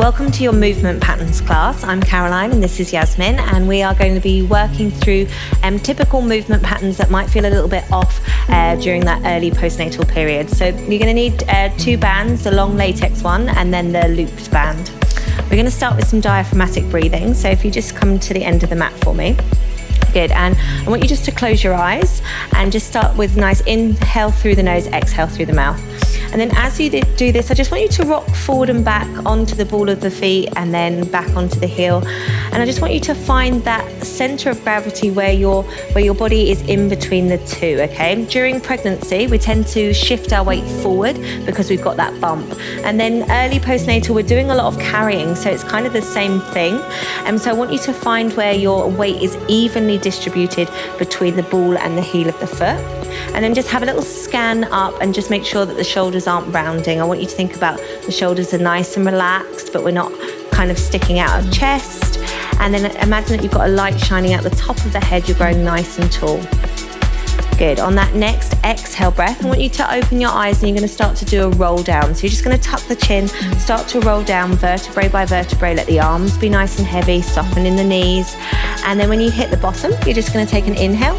Welcome to your movement patterns class. I'm Caroline and this is Yasmin, and we are going to be working through typical movement patterns that might feel a little bit off during that early postnatal period. So you're going to need 2 bands, the long latex one and then the looped band. We're going to start with some diaphragmatic breathing. So if you just come to the end of the mat for me. Good, and I want you just to close your eyes and just start with nice inhale through the nose, exhale through the mouth. And then as you do this, I just want you to rock forward and back onto the ball of the feet and then back onto the heel. And I just want you to find that center of gravity where your body is in between the two, okay? During pregnancy, we tend to shift our weight forward because we've got that bump. And then early postnatal, we're doing a lot of carrying, so it's kind of the same thing. And so I want you to find where your weight is evenly distributed between the ball and the heel of the foot. And then just have a little scan up and just make sure that the shoulders aren't rounding. I want you to think about the shoulders are nice and relaxed, but we're not kind of sticking out of chest. And then imagine that you've got a light shining out the top of the head. You're growing nice and tall. Good. On that next exhale breath, I want you to open your eyes and you're going to start to do a roll down. So you're just going to tuck the chin, start to roll down vertebrae by vertebrae. Let the arms be nice and heavy, soften in the knees. And then when you hit the bottom, you're just going to take an inhale,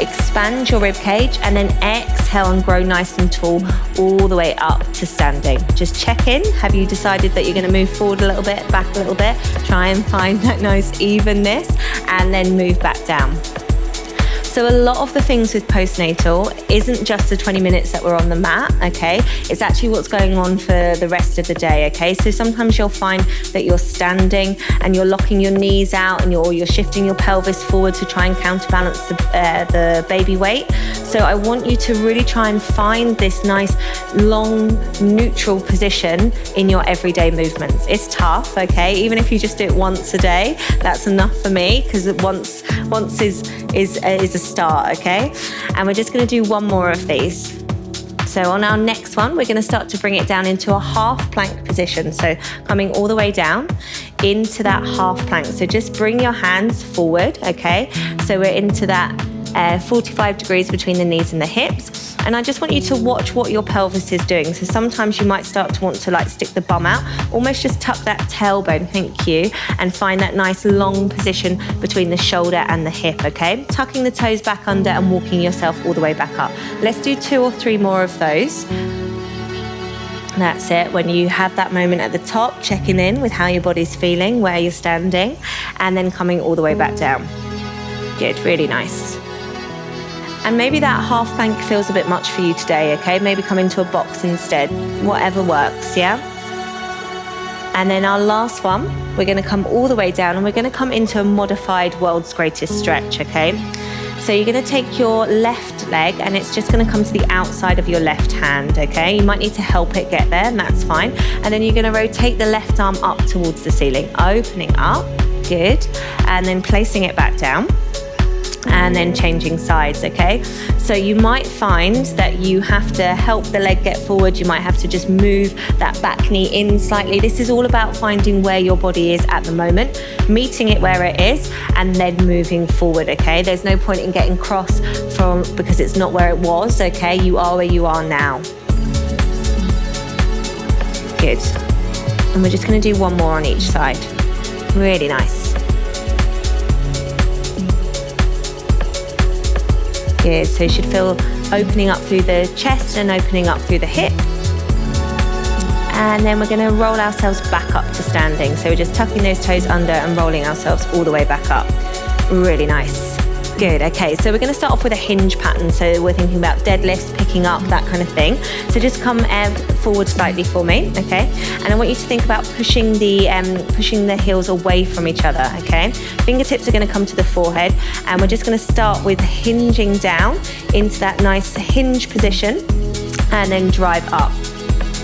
expand your rib cage, and then exhale and grow nice and tall all the way up to standing. Just check in. Have you decided that you're going to move forward a little bit, back a little bit? Try and find that nice evenness and then move back down. So a lot of the things with postnatal isn't just the 20 minutes that we're on the mat, okay? It's actually what's going on for the rest of the day, okay? So sometimes you'll find that you're standing and you're locking your knees out and you're shifting your pelvis forward to try and counterbalance the baby weight. So I want you to really try and find this nice, long, neutral position in your everyday movements. It's tough, okay? Even if you just do it once a day, that's enough for me, because once is a start, okay? And we're just going to do one more of these. So on our next one, we're going to start to bring it down into a half plank position. So coming all the way down into that half plank. So just bring your hands forward, okay? So we're into that 45 degrees between the knees and the hips. And I just want you to watch what your pelvis is doing. So sometimes you might start to want to like stick the bum out, almost just tuck that tailbone, thank you, and find that nice long position between the shoulder and the hip, okay? Tucking the toes back under and walking yourself all the way back up. Let's do 2 or 3 more of those. That's it. When you have that moment at the top, checking in with how your body's feeling, where you're standing, and then coming all the way back down. Good, really nice. And maybe that half plank feels a bit much for you today, okay? Maybe come into a box instead, whatever works, yeah? And then our last one, we're gonna come all the way down and we're gonna come into a modified world's greatest stretch, okay? So you're gonna take your left leg and it's just gonna come to the outside of your left hand, okay? You might need to help it get there, and that's fine. And then you're gonna rotate the left arm up towards the ceiling, opening up, good, and then placing it back down. And then changing sides, okay? So you might find that you have to help the leg get forward. You might have to just move that back knee in slightly. This is all about finding where your body is at the moment, meeting it where it is, and then moving forward, okay? There's no point in getting cross because it's not where it was, okay? You are where you are now. Good. And we're just gonna do one more on each side. Really nice. Good, so you should feel opening up through the chest and opening up through the hip. And then we're going to roll ourselves back up to standing. So we're just tucking those toes under and rolling ourselves all the way back up. Really nice. Good, okay, so we're going to start off with a hinge pattern. So we're thinking about deadlifts, picking up, that kind of thing. So just come forward slightly for me, okay? And I want you to think about pushing the heels away from each other, okay? Fingertips are going to come to the forehead, and we're just going to start with hinging down into that nice hinge position and then drive up.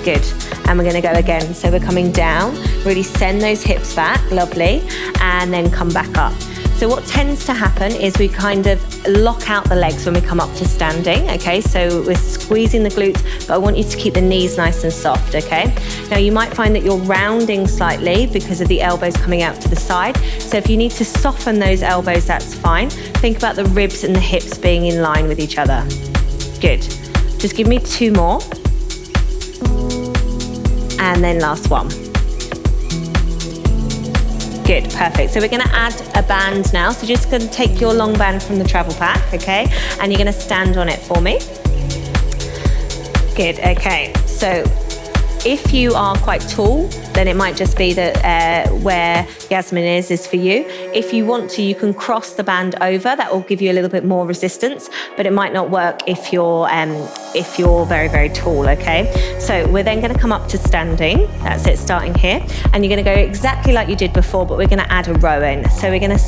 Good. And we're going to go again. So we're coming down, really send those hips back, lovely, and then come back up. So what tends to happen is we kind of lock out the legs when we come up to standing, okay? So we're squeezing the glutes, but I want you to keep the knees nice and soft, okay? Now you might find that you're rounding slightly because of the elbows coming out to the side. So if you need to soften those elbows, that's fine. Think about the ribs and the hips being in line with each other. Good. Just give me 2 more. And then last one. Good, perfect. So we're gonna add a band now. So just gonna take your long band from the travel pack, okay? And you're gonna stand on it for me. Good, okay. So if you are quite tall, then it might just be that where Yasmin is for you. If you want to, you can cross the band over. That will give you a little bit more resistance, but it might not work if you're very, very tall, okay? So we're then gonna come up to standing. That's it, starting here. And you're gonna go exactly like you did before, but we're gonna add a row in. So we're gonna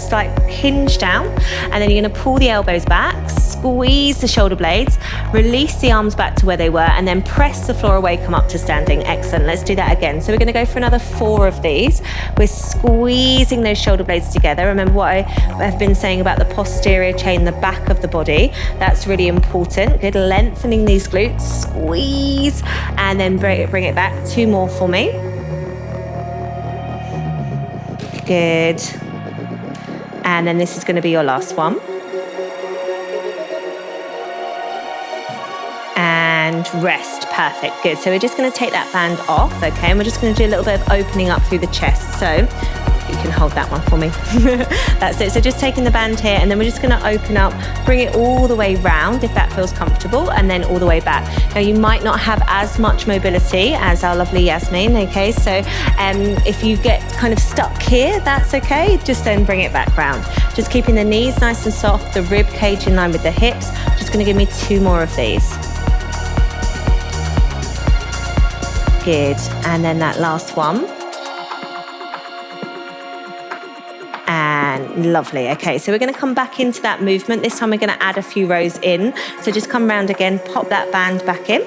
hinge down, and then you're gonna pull the elbows back, squeeze the shoulder blades, release the arms back to where they were, and then press the floor away, come up to standing. Excellent, let's do that again. So we're gonna go for another 4 of these. We're squeezing those shoulder blades together. Remember what I have been saying about the posterior chain, the back of the body. That's really important. Good, lengthening these glutes, squeeze, and then bring it back. 2 more for me. Good. And then this is gonna be your last one. And rest, perfect, good. So we're just gonna take that band off, okay? And we're just gonna do a little bit of opening up through the chest. So you can hold that one for me. That's it, so just taking the band here, and then we're just gonna open up, bring it all the way round if that feels comfortable, and then all the way back. Now you might not have as much mobility as our lovely Yasmin, okay? So if you get kind of stuck here, that's okay, just then bring it back round. Just keeping the knees nice and soft, the rib cage in line with the hips. Just gonna give me 2 more of these. Good, and then that last one. And lovely, okay, so we're gonna come back into that movement. This time we're gonna add a few rows in. So just come round again, pop that band back in.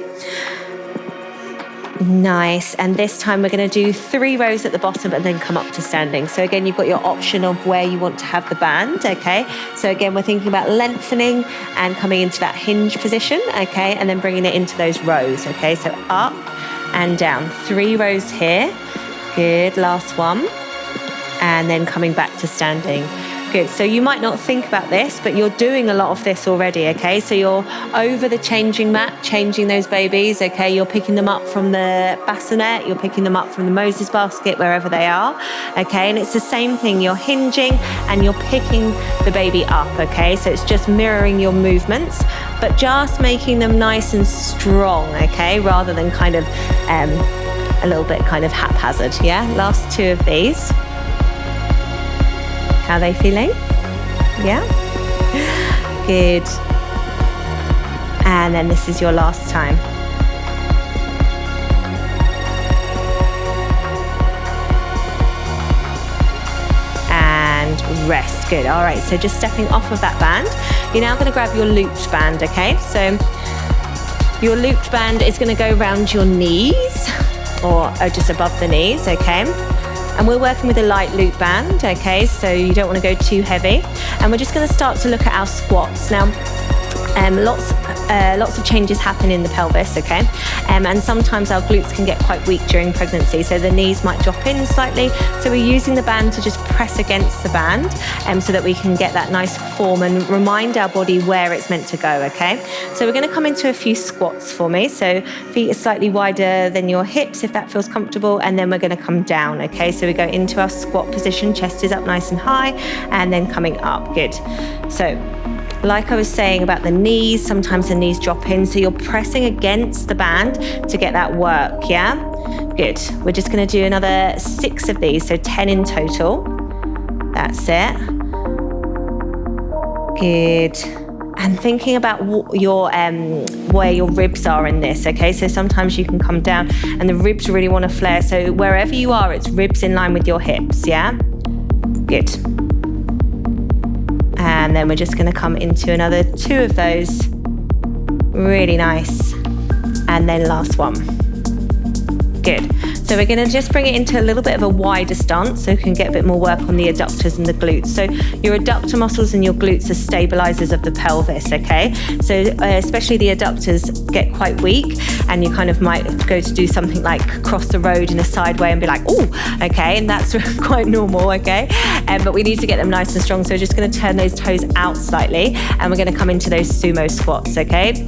Nice, and this time we're gonna do 3 rows at the bottom and then come up to standing. So again, you've got your option of where you want to have the band, okay? So again, we're thinking about lengthening and coming into that hinge position, okay? And then bringing it into those rows, okay? So up and down, 3 rows here. Good, last one. And then coming back to standing. Good, so you might not think about this, but you're doing a lot of this already, okay? So you're over the changing mat, changing those babies, okay? You're picking them up from the bassinet, you're picking them up from the Moses basket, wherever they are, okay? And it's the same thing, you're hinging and you're picking the baby up, okay? So it's just mirroring your movements, but just making them nice and strong, okay? Rather than kind of a little bit kind of haphazard, yeah? Last 2 of these. How are they feeling? Yeah? Good. And then this is your last time. And rest. Good. All right, so just stepping off of that band. You're now gonna grab your looped band, okay? So your looped band is gonna go around your knees or just above the knees, okay? And we're working with a light loop band, okay? So you don't want to go too heavy. And we're just going to start to look at our squats. Now, lots of changes happen in the pelvis, okay? And sometimes our glutes can get quite weak during pregnancy, so the knees might drop in slightly. So we're using the band to just press against the band so that we can get that nice form and remind our body where it's meant to go, okay? So we're going to come into a few squats for me. So feet are slightly wider than your hips if that feels comfortable, and then we're going to come down, okay? So we go into our squat position, chest is up nice and high, and then coming up. Good. So like I was saying about the knees, sometimes the knees drop in, so you're pressing against the band to get that work, yeah? Good. We're just gonna do another 6 of these, so 10 in total. That's it. Good. And thinking about your where your ribs are in this, okay? So sometimes you can come down and the ribs really wanna flare, so wherever you are, it's ribs in line with your hips, yeah? Good. And then we're just gonna come into another 2 of those. Really nice. And then last one. Good. So we're gonna just bring it into a little bit of a wider stance so we can get a bit more work on the adductors and the glutes. So your adductor muscles and your glutes are stabilizers of the pelvis, okay? So especially the adductors get quite weak and you kind of might go to do something like cross the road in a side way and be like, oh, okay, and that's quite normal, okay? But we need to get them nice and strong. So we're just gonna turn those toes out slightly and we're gonna come into those sumo squats, okay?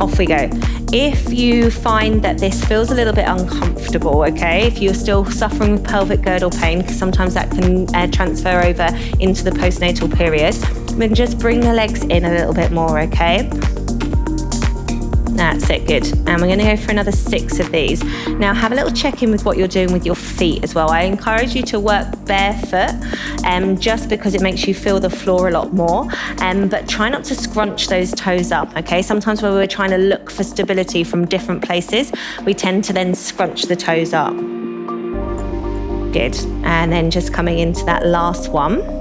off we go. If you find that this feels a little bit uncomfortable, okay, if you're still suffering with pelvic girdle pain, because sometimes that can transfer over into the postnatal period, then just bring the legs in a little bit more, okay? That's it, good. And we're going to go for another 6 of these. Now have a little check-in with what you're doing with your feet as well. I encourage you to work barefoot, just because it makes you feel the floor a lot more, but try not to scrunch those toes up, okay? Sometimes when we're trying to look for stability from different places, we tend to then scrunch the toes up. Good. And then just coming into that last one.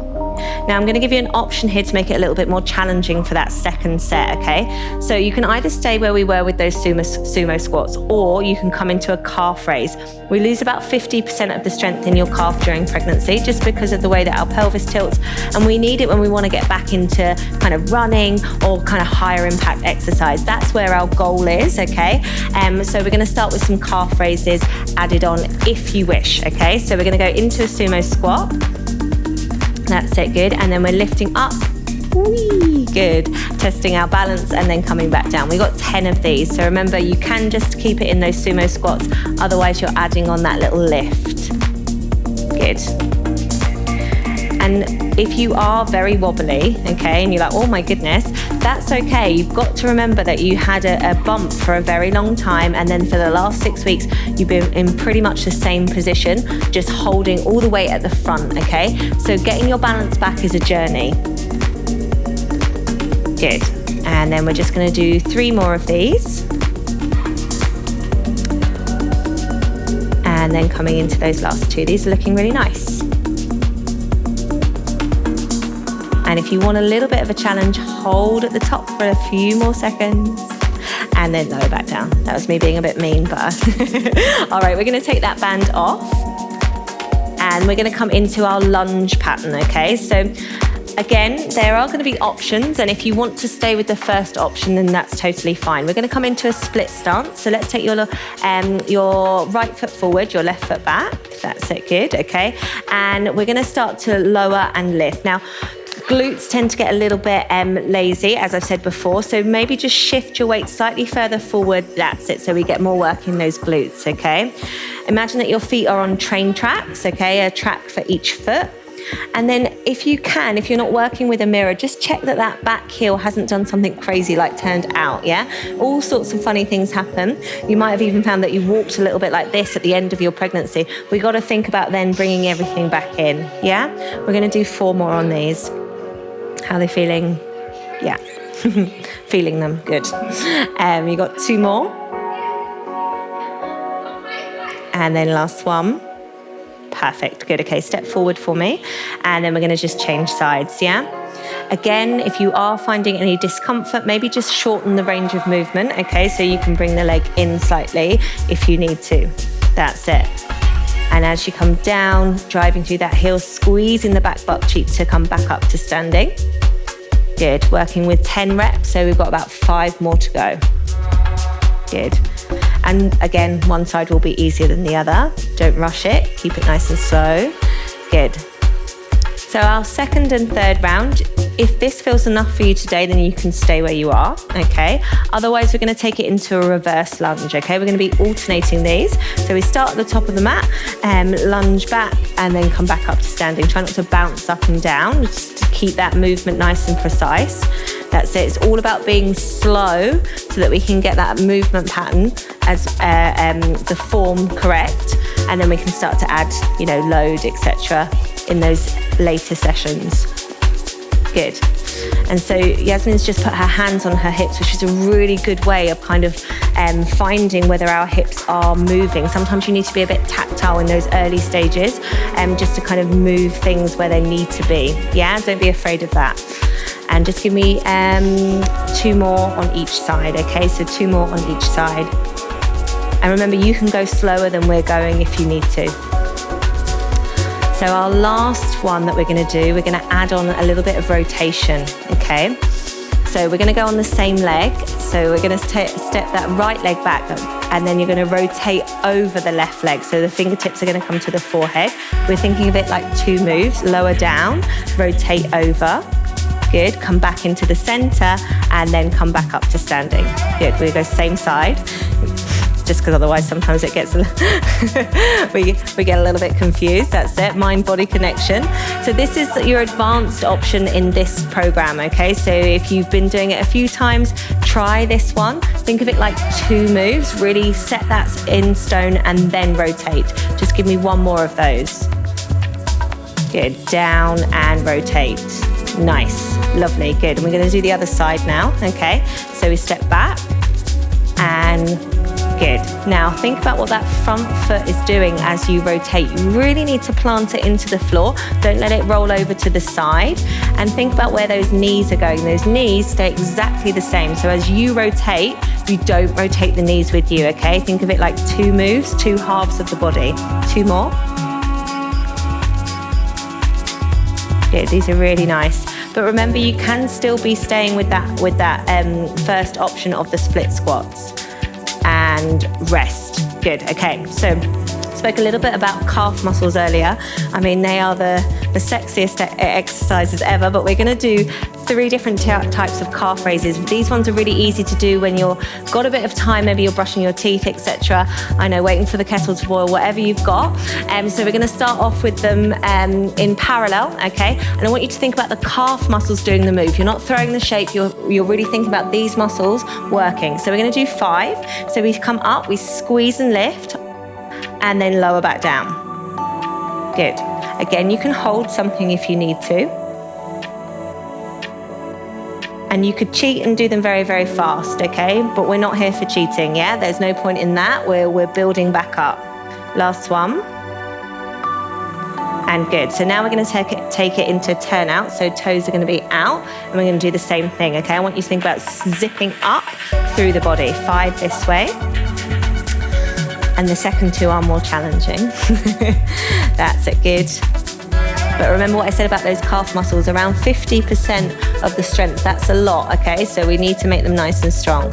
Now I'm going to give you an option here to make it a little bit more challenging for that second set, okay? So you can either stay where we were with those sumo squats, or you can come into a calf raise. We lose about 50% of the strength in your calf during pregnancy just because of the way that our pelvis tilts, and we need it when we want to get back into kind of running or kind of higher impact exercise. That's where our goal is, okay? So we're going to start with some calf raises added on if you wish, okay? So we're going to go into a sumo squat. That's it, good. And then we're lifting up. Whee, good. Testing our balance and then coming back down. We've got 10 of these. So remember, you can just keep it in those sumo squats. Otherwise, you're adding on that little lift. Good. And if you are very wobbly, okay, and you're like, oh my goodness, that's okay. You've got to remember that you had a bump for a very long time, and then for the last 6 weeks, you've been in pretty much the same position, just holding all the weight at the front, okay? So getting your balance back is a journey. Good. And then we're just gonna do 3 more of these. And then coming into those last 2. These are looking really nice. And if you want a little bit of a challenge, hold at the top for a few more seconds and then lower back down. That was me being a bit mean, but all right, we're going to take that band off and we're going to come into our lunge pattern, okay? So again, there are going to be options, and if you want to stay with the first option, then that's totally fine. We're going to come into a split stance. So let's take your right foot forward, your left foot back. That's it, good, okay? And we're going to start to lower and lift. Now, glutes tend to get a little bit lazy, as I've said before, so maybe just shift your weight slightly further forward. That's it, so we get more work in those glutes, okay? Imagine that your feet are on train tracks, okay? A track for each foot. And then if you can, if you're not working with a mirror, just check that that back heel hasn't done something crazy like turned out, yeah? All sorts of funny things happen. You might have even found that you walked a little bit like this at the end of your pregnancy. We got to think about then bringing everything back in, yeah? We're going to do 4 more on these. How are they feeling? Yeah, feeling them, good. You got 2 more. And then last one. Perfect, good, okay, step forward for me. And then we're gonna just change sides, yeah? Again, if you are finding any discomfort, maybe just shorten the range of movement, okay? So you can bring the leg in slightly if you need to. That's it. And as you come down, driving through that heel, squeezing the back butt cheek to come back up to standing. Good, working with 10 reps, so we've got about 5 more to go. Good. And again, one side will be easier than the other. Don't rush it, keep it nice and slow. Good. So our second and third round, if this feels enough for you today, then you can stay where you are, okay? Otherwise, we're gonna take it into a reverse lunge, okay? We're gonna be alternating these. So we start at the top of the mat, lunge back, and then come back up to standing. Try not to bounce up and down, just to keep that movement nice and precise. That's it, it's all about being slow so that we can get that movement pattern as the form correct, and then we can start to add, load, etc. in those later sessions. Good. And so Yasmin's just put her hands on her hips, which is a really good way of kind of finding whether our hips are moving. Sometimes you need to be a bit tactile in those early stages, just to kind of move things where they need to be. Yeah, don't be afraid of that. And just give me 2 more on each side, okay? So 2 more on each side. And remember, you can go slower than we're going if you need to. So our last one that we're gonna do, we're gonna add on a little bit of rotation, okay? So we're gonna go on the same leg. So we're gonna step that right leg back, and then you're gonna rotate over the left leg. So the fingertips are gonna come to the forehead. We're thinking of it like 2 moves, lower down, rotate over. Good. Come back into the center and then come back up to standing. Good. We go same side. Just because otherwise sometimes it gets we get a little bit confused. That's it. Mind-body connection. So this is your advanced option in this program, okay? So if you've been doing it a few times, try this one. Think of it like 2 moves. Really set that in stone and then rotate. Just give me one more of those. Good. Down and rotate. Nice. Lovely. Good. And we're going to do the other side now, okay? So we step back and good. Now think about what that front foot is doing as you rotate. You really need to plant it into the floor. Don't let it roll over to the side. And think about where those knees are going. Those knees stay exactly the same. So as you rotate, you don't rotate the knees with you, okay? Think of it like 2 moves, 2 halves of the body. 2 more. Good, these are really nice. But remember, you can still be staying with that first option of the split squats. And rest. Good. Okay, so spoke a little bit about calf muscles earlier. I mean, they are the sexiest exercises ever, but we're going to do 3 different types of calf raises. These ones are really easy to do when you've got a bit of time, maybe you're brushing your teeth, etc. I know, waiting for the kettle to boil, whatever you've got. So we're going to start off with them in parallel, okay? And I want you to think about the calf muscles doing the move. You're not throwing the shape, you're really thinking about these muscles working. So we're going to do 5. So we come up, we squeeze and lift, and then lower back down. Good. Again, you can hold something if you need to. And you could cheat and do them very, very fast, okay? But we're not here for cheating, yeah? There's no point in that. We're building back up. Last one. And good. So now we're going to take it into turn out. So toes are going to be out. And we're going to do the same thing, okay? I want you to think about zipping up through the body. 5 this way. And the second 2 are more challenging. That's it, good. But remember what I said about those calf muscles, around 50% of the strength. That's a lot, okay? So we need to make them nice and strong.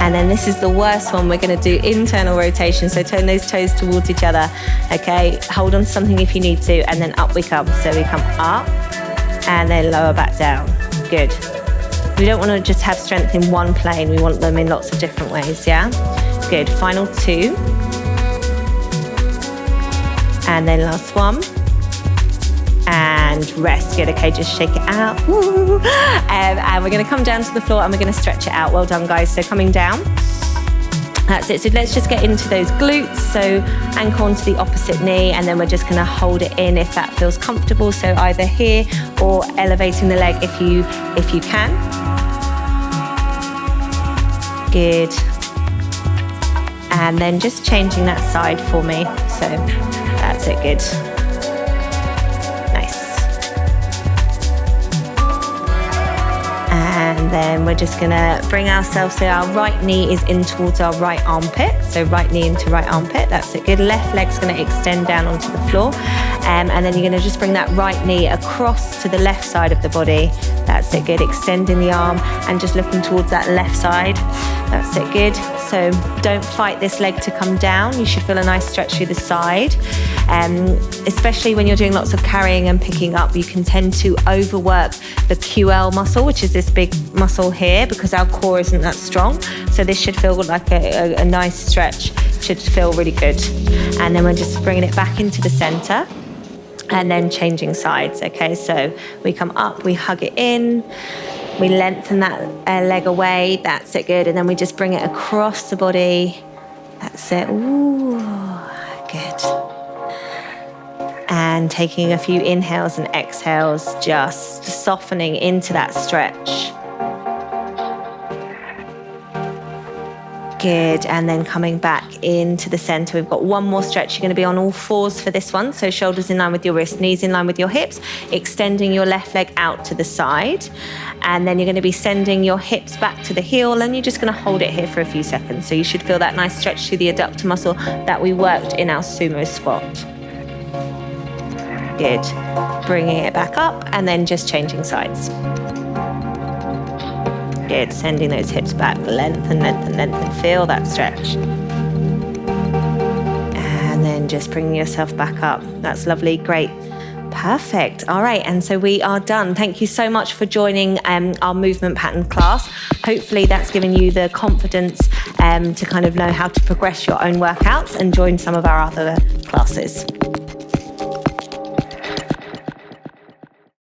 And then this is the worst one. We're going to do internal rotation. So turn those toes towards each other, okay? Hold on to something if you need to, and then up we come. So we come up and then lower back down. Good. We don't want to just have strength in one plane. We want them in lots of different ways, yeah? Good. Final 2. And then last one. And rest. Good. Okay, just shake it out. Woo. And we're going to come down to the floor and we're going to stretch it out. Well done, guys. So coming down. That's it. So let's just get into those glutes. So ankle onto the opposite knee, and then we're just going to hold it in if that feels comfortable. So either here or elevating the leg if you can. Good. And then just changing that side for me. So that's it. Good. And then we're just gonna bring ourselves, so our right knee is in towards our right armpit. So right knee into right armpit, that's it, good. Left leg's gonna extend down onto the floor. And then you're gonna just bring that right knee across to the left side of the body. That's it, good. Extending the arm and just looking towards that left side. That's it, good. So don't fight this leg to come down. You should feel a nice stretch through the side. Especially when you're doing lots of carrying and picking up, you can tend to overwork the QL muscle, which is this big muscle here, because our core isn't that strong. So this should feel like a nice stretch. Should feel really good. And then we're just bringing it back into the center and then changing sides. Okay, so we come up, we hug it in, we lengthen that leg away. That's it, good. And then we just bring it across the body. That's it. Ooh, good. And taking a few inhales and exhales, just softening into that stretch. Good, and then coming back into the center. We've got one more stretch. You're going to be on all 4s for this one. So shoulders in line with your wrists, knees in line with your hips, extending your left leg out to the side. And then you're going to be sending your hips back to the heel, and you're just going to hold it here for a few seconds. So you should feel that nice stretch through the adductor muscle that we worked in our sumo squat. Good. Bringing it back up and then just changing sides. Good. Sending those hips back. Lengthen, lengthen, lengthen. Feel that stretch. And then just bringing yourself back up. That's lovely. Great. Perfect. All right. And so we are done. Thank you so much for joining our movement pattern class. Hopefully that's given you the confidence to kind of know how to progress your own workouts and join some of our other classes.